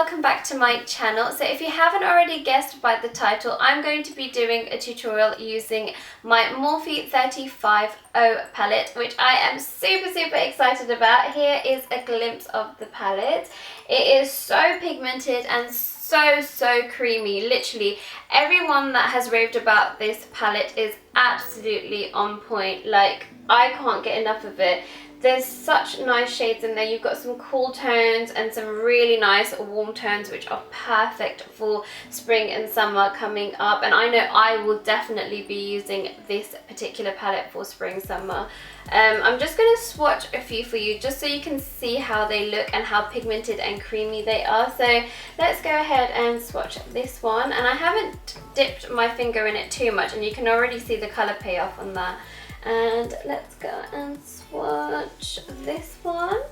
welcome back to my channel. So if you haven't already guessed by the title, I'm going to be doing a tutorial using my Morphe 35O palette, which I am super excited about. Here is a glimpse of the palette. It is so pigmented and so creamy. Literally everyone that has raved about this palette is absolutely on point. Like, I can't get enough of it. There's such nice shades in there. You've got some cool tones and some really nice warm tones, which are perfect for spring and summer coming up. And I know I will definitely be using this particular palette for spring, summer. I'm just going to swatch a few for you just so you can see how they look and how pigmented and creamy they are. So let's go ahead and swatch this one. And I haven't dipped my finger in it too much, and you can already see the colour payoff on that. And let's go and swatch this one.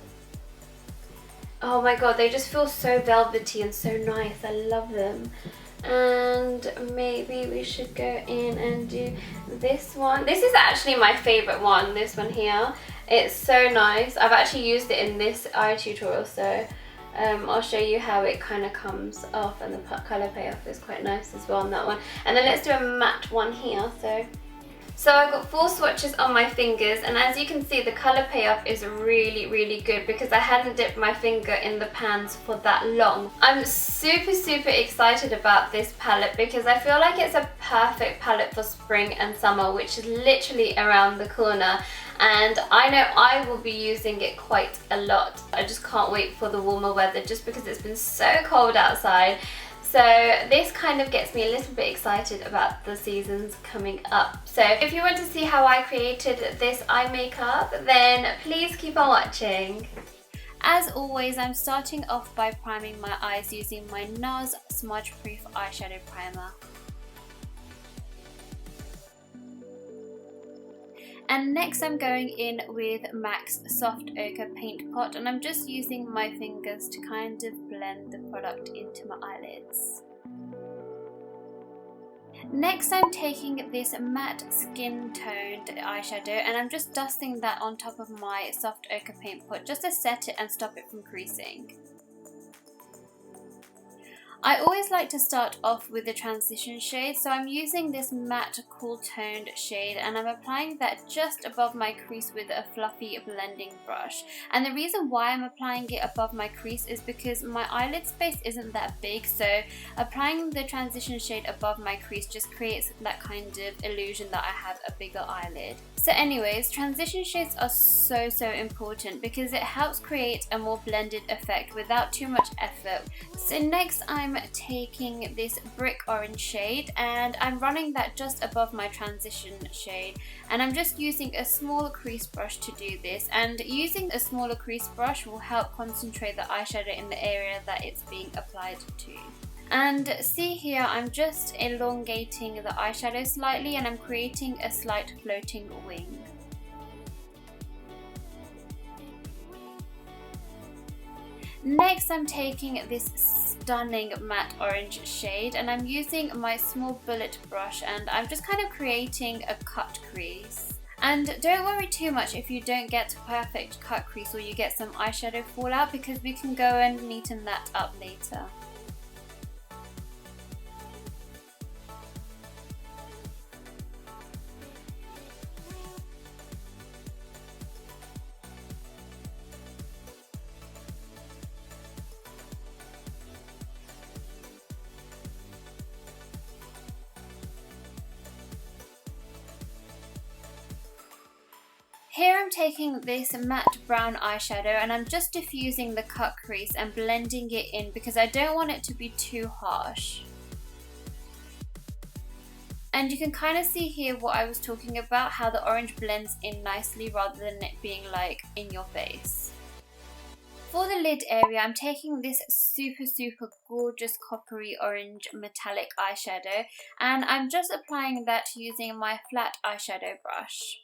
Oh my god, they just feel so velvety and so nice. I love them. And maybe we should go in and do this one. This is actually my favourite one, this one here. It's so nice. I've actually used it in this eye tutorial, so I'll show you how it kind of comes off, and the colour payoff is quite nice as well on that one. And then let's do a matte one here. So I've got 4 swatches on my fingers, and as you can see, the colour payoff is really good because I hadn't dipped my finger in the pans for that long. I'm super excited about this palette because I feel like it's a perfect palette for spring and summer, which is literally around the corner. And I know I will be using it quite a lot. I just can't wait for the warmer weather just because it's been so cold outside. So this kind of gets me a little bit excited about the seasons coming up. So if you want to see how I created this eye makeup, then please keep on watching. As always, I'm starting off by priming my eyes using my Nars Smudge Proof Eyeshadow Primer. And next I'm going in with MAC's Soft Ocher Paint Pot, and I'm just using my fingers to kind of blend the product into my eyelids. Next I'm taking this matte skin toned eyeshadow, and I'm just dusting that on top of my Soft Ocher Paint Pot just to set it and stop it from creasing. I always like to start off with the transition shade, so I'm using this matte cool toned shade and I'm applying that just above my crease with a fluffy blending brush. And the reason why I'm applying it above my crease is because my eyelid space isn't that big, so applying the transition shade above my crease just creates that kind of illusion that I have a bigger eyelid. So anyways, transition shades are so important because it helps create a more blended effect without too much effort. So next I'm taking this brick orange shade and I'm running that just above my transition shade, and I'm just using a small crease brush to do this, and using a smaller crease brush will help concentrate the eyeshadow in the area that it's being applied to. And see here, I'm just elongating the eyeshadow slightly and I'm creating a slight floating wing. Next I'm taking this stunning matte orange shade and I'm using my small bullet brush and I'm just kind of creating a cut crease. And don't worry too much if you don't get a perfect cut crease or you get some eyeshadow fallout, because we can go and neaten that up later. Here I'm taking this matte brown eyeshadow and I'm just diffusing the cut crease and blending it in because I don't want it to be too harsh. And you can kind of see here what I was talking about, how the orange blends in nicely rather than it being like in your face. For the lid area, I'm taking this super gorgeous coppery orange metallic eyeshadow and I'm just applying that using my flat eyeshadow brush.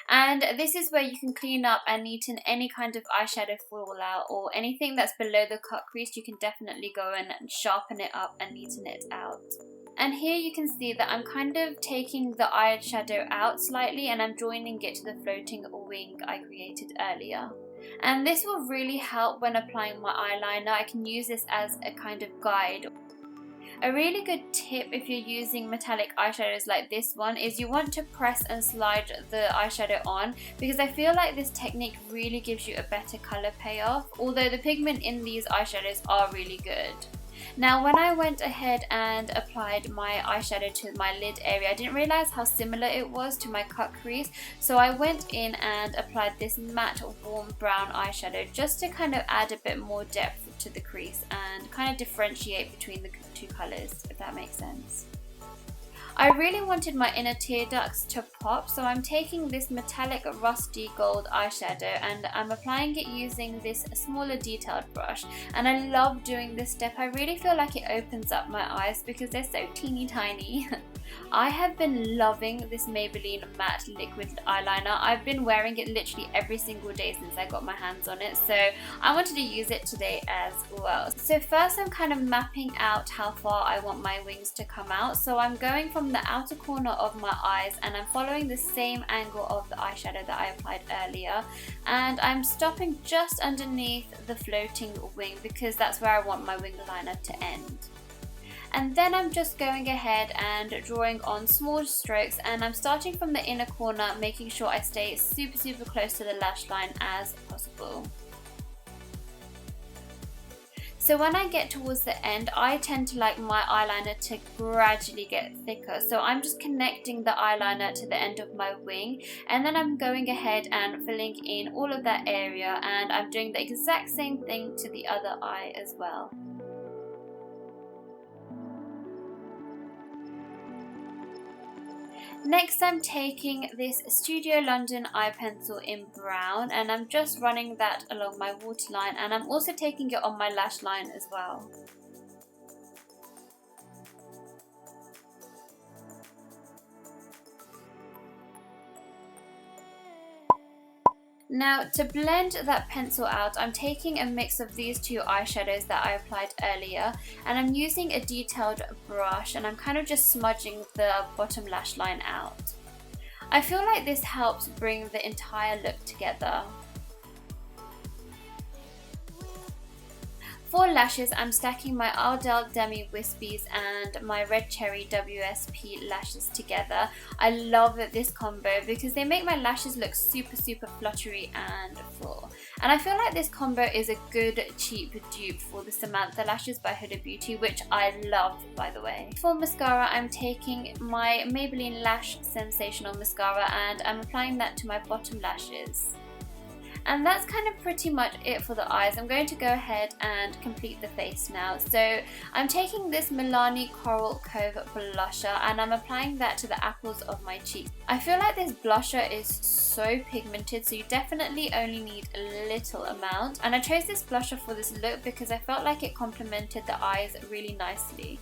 And this is where you can clean up and neaten any kind of eyeshadow fallout or anything that's below the cut crease. You can definitely go in and sharpen it up and neaten it out. And here you can see that I'm kind of taking the eyeshadow out slightly and I'm joining it to the floating wing I created earlier. And this will really help when applying my eyeliner. I can use this as a kind of guide. A really good tip if you're using metallic eyeshadows like this one is you want to press and slide the eyeshadow on, because I feel like this technique really gives you a better colour payoff, although the pigment in these eyeshadows are really good. Now when I went ahead and applied my eyeshadow to my lid area, I didn't realise how similar it was to my cut crease, so I went in and applied this matte warm brown eyeshadow just to kind of add a bit more depth to the crease and kind of differentiate between the two colours, if that makes sense. I really wanted my inner tear ducts to pop, so I'm taking this metallic rusty gold eyeshadow and I'm applying it using this smaller detailed brush, and I love doing this step. I really feel like it opens up my eyes because they're so teeny tiny. I have been loving this Maybelline matte liquid eyeliner. I've been wearing it literally every single day since I got my hands on it, so I wanted to use it today as well. So first I'm kind of mapping out how far I want my wings to come out, so I'm going from the outer corner of my eyes and I'm following the same angle of the eyeshadow that I applied earlier, and I'm stopping just underneath the floating wing because that's where I want my wing liner to end. And then I'm just going ahead and drawing on small strokes, and I'm starting from the inner corner, making sure I stay super close to the lash line as possible. So when I get towards the end, I tend to like my eyeliner to gradually get thicker. So I'm just connecting the eyeliner to the end of my wing, and then I'm going ahead and filling in all of that area, and I'm doing the exact same thing to the other eye as well. Next I'm taking this Studio London eye pencil in brown, and I'm just running that along my waterline, and I'm also taking it on my lash line as well. Now to blend that pencil out, I'm taking a mix of these two eyeshadows that I applied earlier, and I'm using a detailed brush, and I'm kind of just smudging the bottom lash line out. I feel like this helps bring the entire look together. For lashes, I'm stacking my Ardell Demi Wispies and my Red Cherry WSP lashes together. I love this combo because they make my lashes look super fluttery and full. And I feel like this combo is a good cheap dupe for the Samantha lashes by Huda Beauty, which I love, by the way. For mascara, I'm taking my Maybelline Lash Sensational mascara and I'm applying that to my bottom lashes. And that's kind of pretty much it for the eyes. I'm going to go ahead and complete the face now. So I'm taking this Milani Coral Cove blusher and I'm applying that to the apples of my cheeks. I feel like this blusher is so pigmented, so you definitely only need a little amount. And I chose this blusher for this look because I felt like it complemented the eyes really nicely.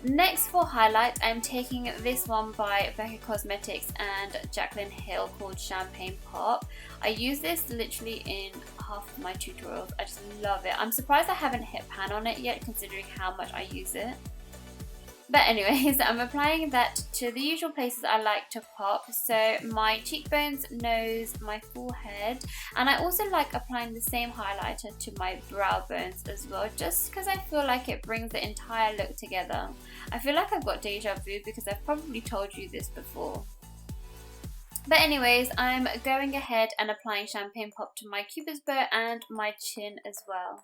Next for highlight, I'm taking this one by Becca Cosmetics and Jaclyn Hill called Champagne Pot. I use this literally in half of my tutorials. I just love it. I'm surprised I haven't hit pan on it yet considering how much I use it. But anyways, I'm applying that to the usual places I like to pop. So my cheekbones, nose, my forehead, and I also like applying the same highlighter to my brow bones as well, just because I feel like it brings the entire look together. I feel like I've got deja vu because I've probably told you this before. But anyways, I'm going ahead and applying Champagne Pop to my cupid's bow and my chin as well.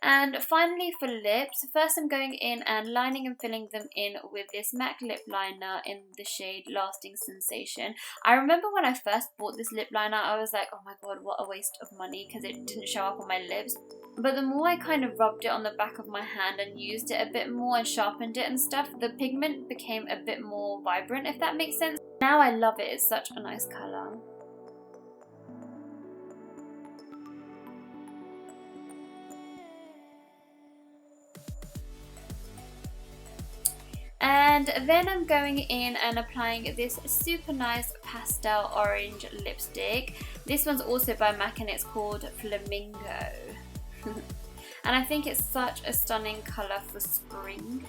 And finally for lips, first I'm going in and lining and filling them in with this MAC lip liner in the shade Lasting Sensation. I remember when I first bought this lip liner, I was like, oh my god, what a waste of money, because it didn't show up on my lips. But the more I kind of rubbed it on the back of my hand and used it a bit more and sharpened it and stuff, the pigment became a bit more vibrant, if that makes sense. Now I love it, it's such a nice colour. And then I'm going in and applying this super nice pastel orange lipstick. This one's also by MAC and it's called Flamingo. And I think it's such a stunning colour for spring.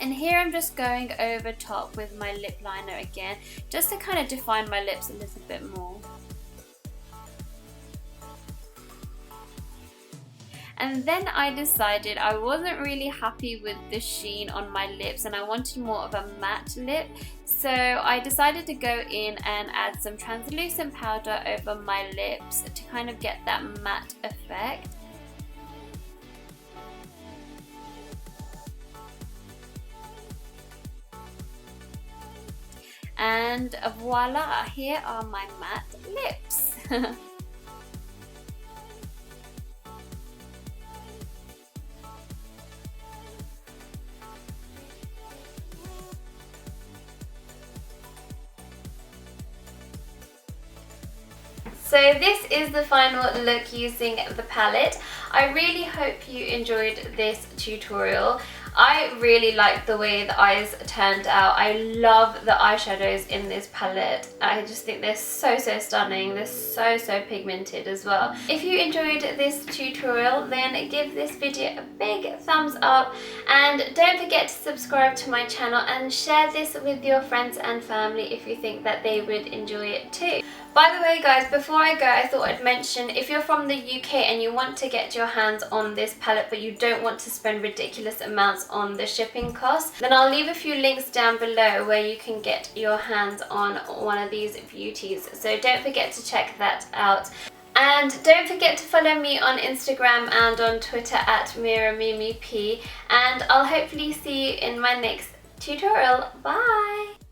And here I'm just going over top with my lip liner again, just to kind of define my lips a little bit more. And then I decided I wasn't really happy with the sheen on my lips and I wanted more of a matte lip. So I decided to go in and add some translucent powder over my lips to kind of get that matte effect. And voila, here are my matte lips. So this is the final look using the palette. I really hope you enjoyed this tutorial. I really like the way the eyes turned out. I love the eyeshadows in this palette. I just think they're so stunning. They're so pigmented as well. If you enjoyed this tutorial, then give this video a big thumbs up and don't forget to subscribe to my channel and share this with your friends and family if you think that they would enjoy it too. By the way guys, before I go, I thought I'd mention if you're from the UK and you want to get your hands on this palette but you don't want to spend ridiculous amounts on the shipping costs, then I'll leave a few links down below where you can get your hands on one of these beauties. So don't forget to check that out. And don't forget to follow me on Instagram and on Twitter at MeeraMemeP, and I'll hopefully see you in my next tutorial. Bye!